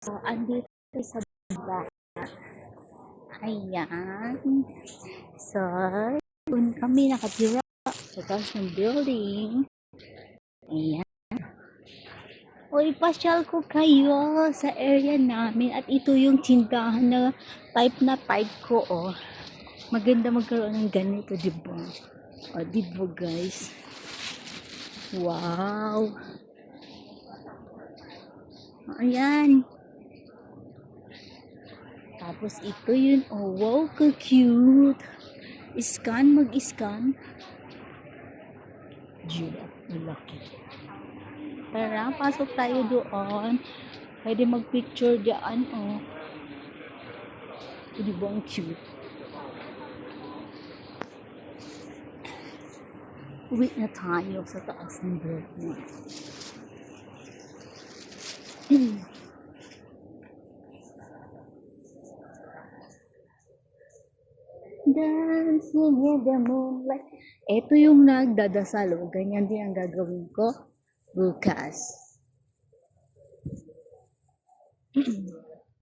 So, andito sa baba. Ayan. So, kung kami nakatira sa taas ng building. Ayan. Uy, pasyal ko kayo sa area namin at ito yung tindahan na type ko, oh. Maganda magkaroon ng ganito, diba? O, diba guys? Wow! Ayan. Tapos ito yun, oh wow, ka-cute. Scan, mag-scan. Diba? Malaki. Tara, pasok tayo doon. Pwede mag-picture diyan, oh. Diba ang cute? Uwi na tayo sa taas ng building. Dancing in the moonlight. Ito yung nagdadasal. O, ganyan din ang gagawin ko bukas.